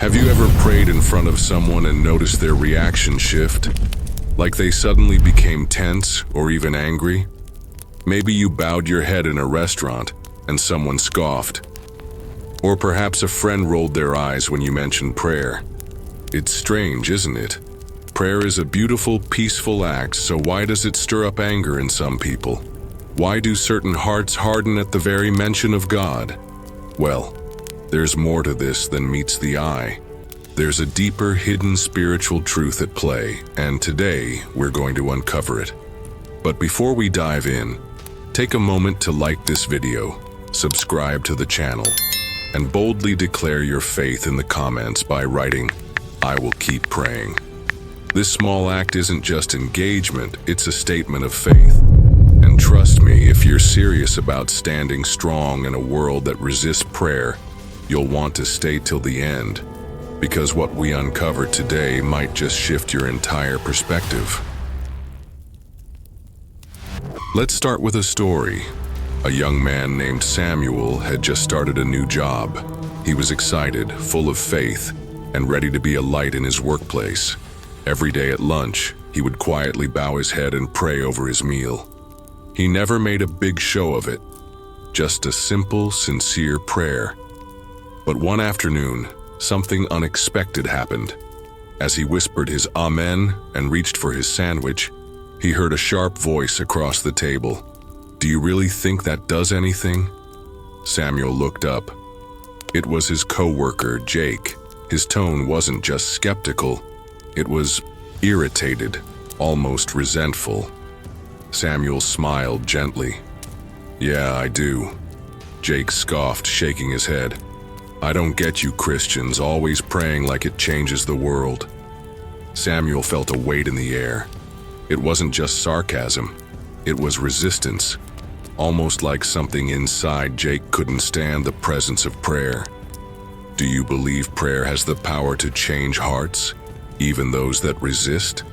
Have you ever prayed in front of someone and noticed their reaction shift? Like they suddenly became tense or even angry? Maybe you bowed your head in a restaurant and someone scoffed. Or perhaps a friend rolled their eyes when you mentioned prayer. It's strange, isn't it? Prayer is a beautiful, peaceful act, so why does it stir up anger in some people? Why do certain hearts harden at the very mention of God? Well, there's more to this than meets the eye. There's a deeper, hidden spiritual truth at play, and today we're going to uncover it. But before we dive in, take a moment to like this video, subscribe to the channel, and boldly declare your faith in the comments by writing, "I will keep praying." This small act isn't just engagement, it's a statement of faith. And trust me, if you're serious about standing strong in a world that resists prayer, you'll want to stay till the end, because what we uncover today might just shift your entire perspective. Let's start with a story. A young man named Samuel had just started a new job. He was excited, full of faith, and ready to be a light in his workplace. Every day at lunch, he would quietly bow his head and pray over his meal. He never made a big show of it, just a simple, sincere prayer. But one afternoon, something unexpected happened. As he whispered his Amen and reached for his sandwich, he heard a sharp voice across the table. "Do you really think that does anything?" Samuel looked up. It was his co-worker, Jake. His tone wasn't just skeptical, it was irritated, almost resentful. Samuel smiled gently. "Yeah, I do." Jake scoffed, shaking his head. "I don't get you Christians always praying like it changes the world." Samuel felt a weight in the air. It wasn't just sarcasm, it was resistance, almost like something inside Jake couldn't stand the presence of prayer. Do you believe prayer has the power to change hearts, even those that resist?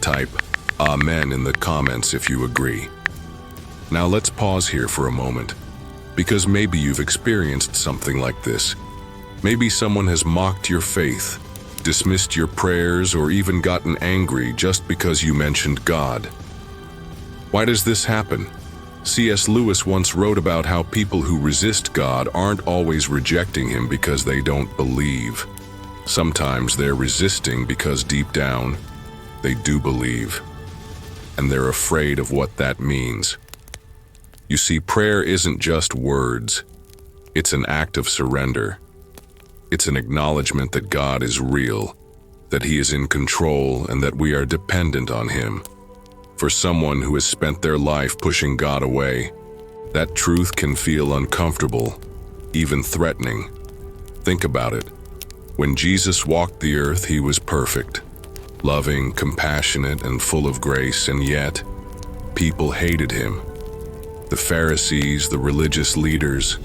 Type Amen in the comments if you agree. Now let's pause here for a moment, because maybe you've experienced something like this. Maybe someone has mocked your faith, dismissed your prayers, or even gotten angry just because you mentioned God. Why does this happen? C.S. Lewis once wrote about how people who resist God aren't always rejecting Him because they don't believe. Sometimes they're resisting because deep down, they do believe. And they're afraid of what that means. You see, prayer isn't just words. It's an act of surrender. It's an acknowledgement that God is real, that He is in control, and that we are dependent on Him. For someone who has spent their life pushing God away, that truth can feel uncomfortable, even threatening. Think about it. When Jesus walked the earth, He was perfect, loving, compassionate, and full of grace, and yet, people hated Him. The Pharisees, the religious leaders,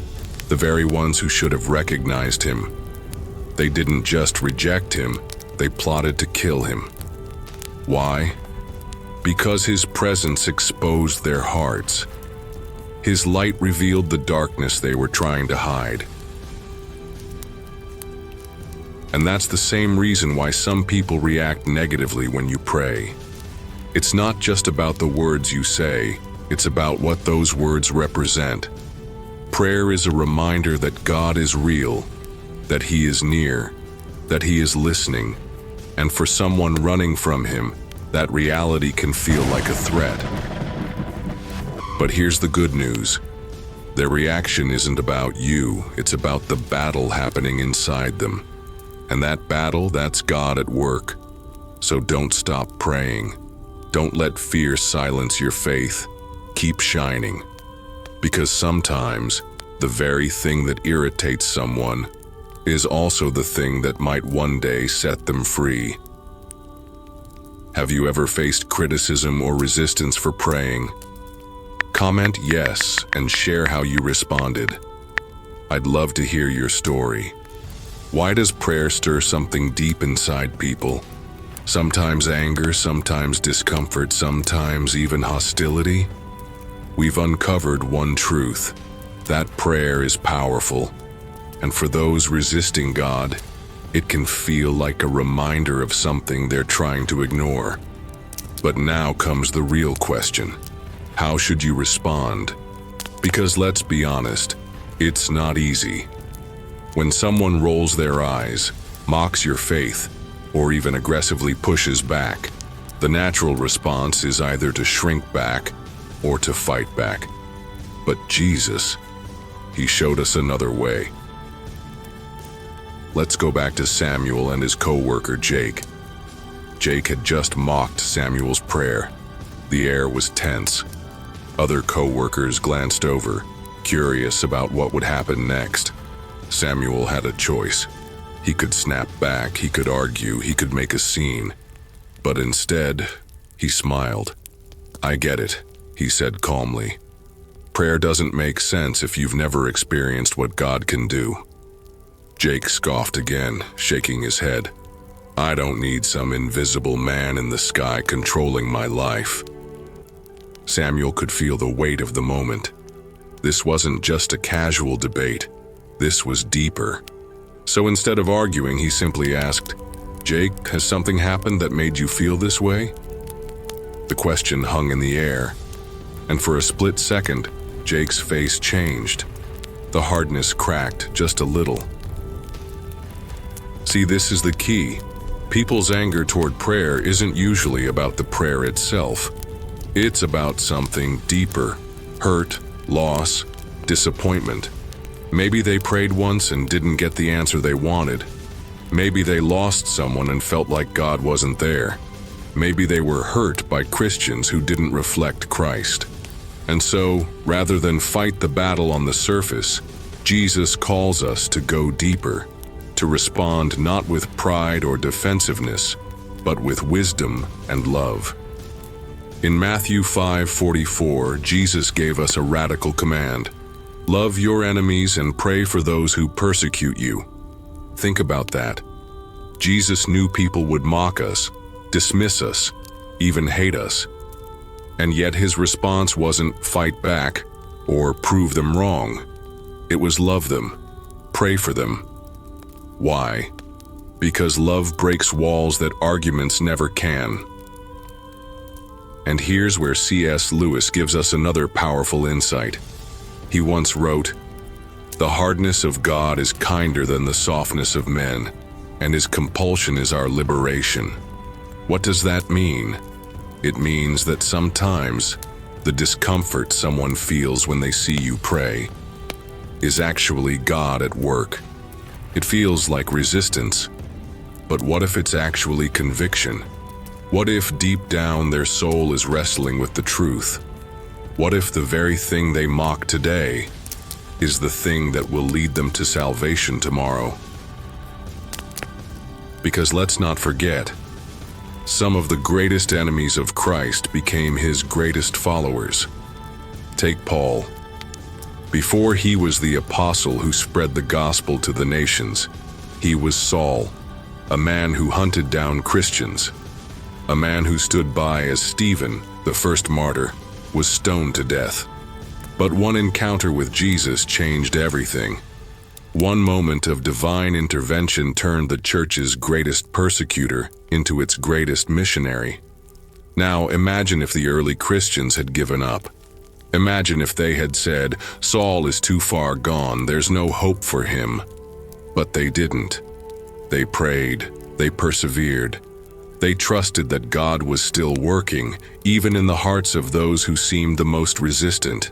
the very ones who should have recognized Him. They didn't just reject Him, they plotted to kill Him. Why? Because His presence exposed their hearts. His light revealed the darkness they were trying to hide. And that's the same reason why some people react negatively when you pray. It's not just about the words you say, it's about what those words represent. Prayer is a reminder that God is real, that He is near, that He is listening, and for someone running from Him, that reality can feel like a threat. But here's the good news. Their reaction isn't about you, it's about the battle happening inside them. And that battle, that's God at work. So don't stop praying. Don't let fear silence your faith. Keep shining. Because sometimes, the very thing that irritates someone is also the thing that might one day set them free. Have you ever faced criticism or resistance for praying? Comment yes and share how you responded. I'd love to hear your story. Why does prayer stir something deep inside people? Sometimes anger, sometimes discomfort, sometimes even hostility. We've uncovered one truth, that prayer is powerful. And for those resisting God, It can feel like a reminder of something they're trying to ignore. But now comes the real question. How should you respond? Because let's be honest, it's not easy. When someone rolls their eyes, mocks your faith, or even aggressively pushes back, the natural response is either to shrink back or to fight back. But Jesus, he showed us another way. Let's go back to Samuel and his co-worker Jake. Jake had just mocked Samuel's prayer. The air was tense. Other co-workers glanced over, curious about what would happen next. Samuel had a choice. He could snap back, he could argue, he could make a scene. But instead, he smiled. "I get it," he said calmly. "Prayer doesn't make sense if you've never experienced what God can do." Jake scoffed again, shaking his head. "I don't need some invisible man in the sky controlling my life." Samuel could feel the weight of the moment. This wasn't just a casual debate. This was deeper. So instead of arguing, he simply asked, "Jake, has something happened that made you feel this way?" The question hung in the air, and for a split second, Jake's face changed. The hardness cracked just a little. See, this is the key. People's anger toward prayer isn't usually about the prayer itself. It's about something deeper: hurt, loss, disappointment. Maybe they prayed once and didn't get the answer they wanted. Maybe they lost someone and felt like God wasn't there. Maybe they were hurt by Christians who didn't reflect Christ. And so, rather than fight the battle on the surface, Jesus calls us to go deeper, to respond not with pride or defensiveness, but with wisdom and love. In Matthew 5:44, Jesus gave us a radical command: "Love your enemies and pray for those who persecute you." Think about that. Jesus knew people would mock us, dismiss us, even hate us. And yet his response wasn't fight back or prove them wrong. It was love them, pray for them. Why? Because love breaks walls that arguments never can. And here's where C.S. Lewis gives us another powerful insight. He once wrote, "The hardness of God is kinder than the softness of men, and his compulsion is our liberation." What does that mean? It means that sometimes the discomfort someone feels when they see you pray is actually God at work. It feels like resistance, but what if it's actually conviction? What if deep down their soul is wrestling with the truth? What if the very thing they mock today is the thing that will lead them to salvation tomorrow? Because let's not forget, some of the greatest enemies of Christ became his greatest followers. Take Paul. Before he was the apostle who spread the gospel to the nations, he was Saul, a man who hunted down Christians, a man who stood by as Stephen, the first martyr, was stoned to death. But one encounter with Jesus changed everything. One moment of divine intervention turned the church's greatest persecutor into its greatest missionary. Now imagine if the early Christians had given up. Imagine if they had said, "Saul is too far gone, there's no hope for him." But they didn't. They prayed, they persevered. They trusted that God was still working, even in the hearts of those who seemed the most resistant.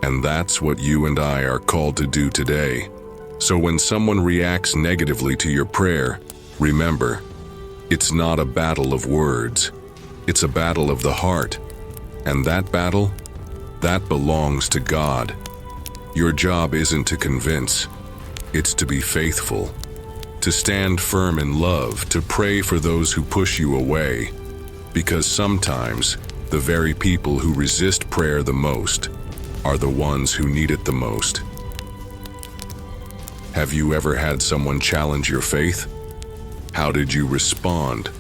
And that's what you and I are called to do today. So when someone reacts negatively to your prayer, remember, it's not a battle of words. It's a battle of the heart. And that battle, that belongs to God. Your job isn't to convince. It's to be faithful, to stand firm in love, to pray for those who push you away. Because sometimes, the very people who resist prayer the most are the ones who need it the most. Have you ever had someone challenge your faith? How did you respond?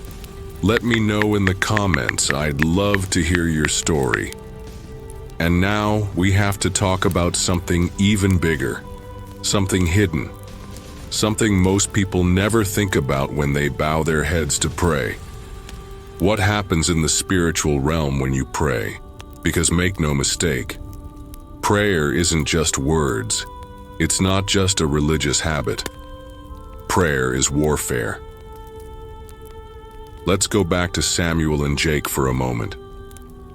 Let me know in the comments. I'd love to hear your story. And now we have to talk about something even bigger, something hidden, something most people never think about when they bow their heads to pray. What happens in the spiritual realm when you pray? Because make no mistake, prayer isn't just words. It's not just a religious habit. Prayer is warfare. Let's go back to Samuel and Jake for a moment.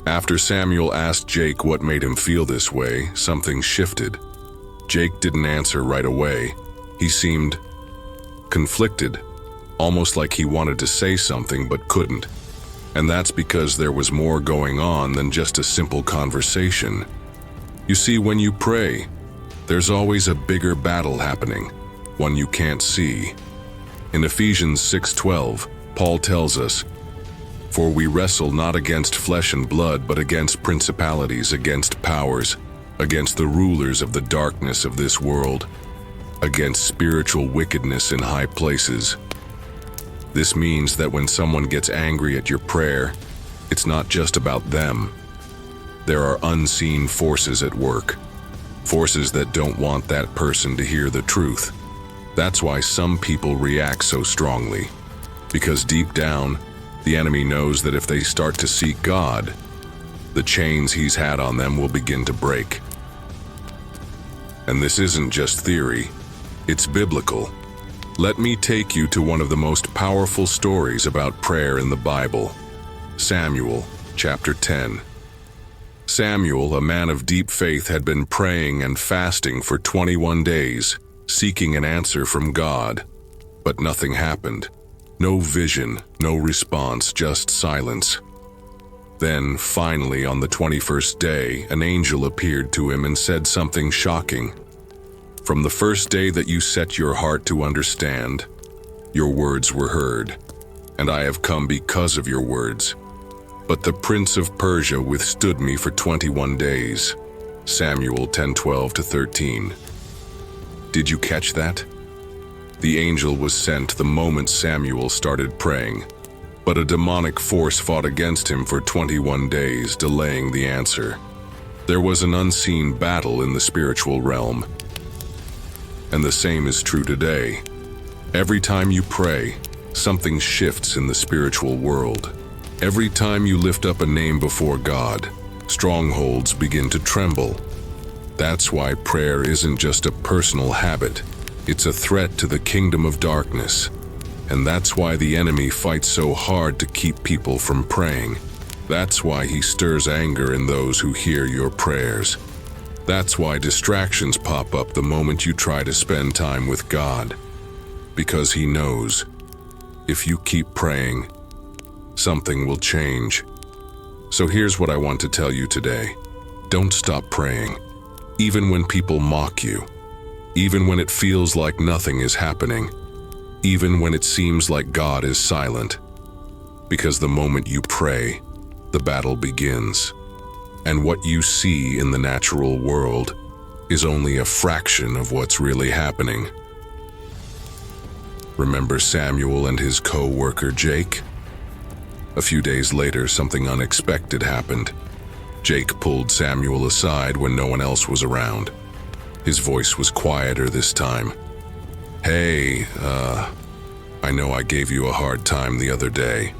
After Samuel asked Jake what made him feel this way, something shifted. Jake didn't answer right away. He seemed conflicted, almost like he wanted to say something but couldn't. And that's because there was more going on than just a simple conversation. You see, when you pray, there's always a bigger battle happening, one you can't see. In Ephesians 6:12, Paul tells us, "For we wrestle not against flesh and blood, but against principalities, against powers, against the rulers of the darkness of this world, against spiritual wickedness in high places." This means that when someone gets angry at your prayer, it's not just about them. There are unseen forces at work, forces that don't want that person to hear the truth. That's why some people react so strongly, because deep down, the enemy knows that if they start to seek God, the chains he's had on them will begin to break. And this isn't just theory, it's biblical. Let me take you to one of the most powerful stories about prayer in the Bible. Samuel, chapter 10. Samuel, a man of deep faith, had been praying and fasting for 21 days, seeking an answer from God. But nothing happened. No vision, no response, just silence. Then, finally, on the 21st day, an angel appeared to him and said something shocking. "From the first day that you set your heart to understand, your words were heard, and I have come because of your words. But the prince of Persia withstood me for 21 days. Samuel 10:12-13. Did you catch that? The angel was sent the moment Samuel started praying, but a demonic force fought against him for 21 days, delaying the answer. There was an unseen battle in the spiritual realm. And the same is true today. Every time you pray, something shifts in the spiritual world. Every time you lift up a name before God, strongholds begin to tremble. That's why prayer isn't just a personal habit. It's a threat to the kingdom of darkness. And that's why the enemy fights so hard to keep people from praying. That's why he stirs anger in those who hear your prayers. That's why distractions pop up the moment you try to spend time with God. Because he knows, if you keep praying, something will change. So here's what I want to tell you today. Don't stop praying. Even when people mock you. Even when it feels like nothing is happening. Even when it seems like God is silent. Because the moment you pray, the battle begins. And what you see in the natural world is only a fraction of what's really happening. Remember Samuel and his co-worker Jake? A few days later, something unexpected happened. Jake pulled Samuel aside when no one else was around. His voice was quieter this time. "Hey, I know I gave you a hard time the other day."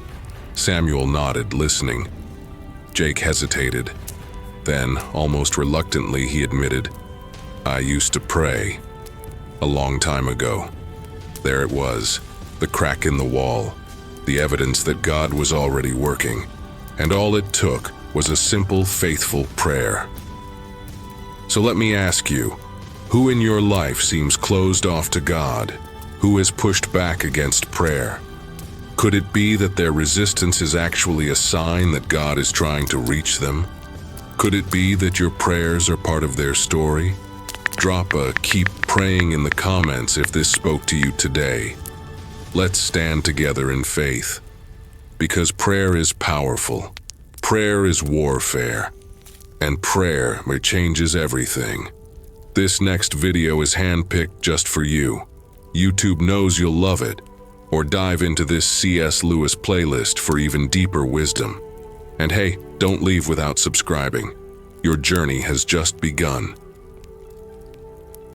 Samuel nodded, listening. Jake hesitated. Then, almost reluctantly, he admitted, "I used to pray. A long time ago." There it was, the crack in the wall, the evidence that God was already working. And all it took was a simple, faithful prayer. So let me ask you, who in your life seems closed off to God? Who has pushed back against prayer? Could it be that their resistance is actually a sign that God is trying to reach them? Could it be that your prayers are part of their story? Drop a "keep praying" in the comments if this spoke to you today. Let's stand together in faith. Because prayer is powerful. Prayer is warfare. And prayer changes everything. This next video is handpicked just for you. YouTube knows you'll love it. Or dive into this C.S. Lewis playlist for even deeper wisdom. And hey, don't leave without subscribing. Your journey has just begun.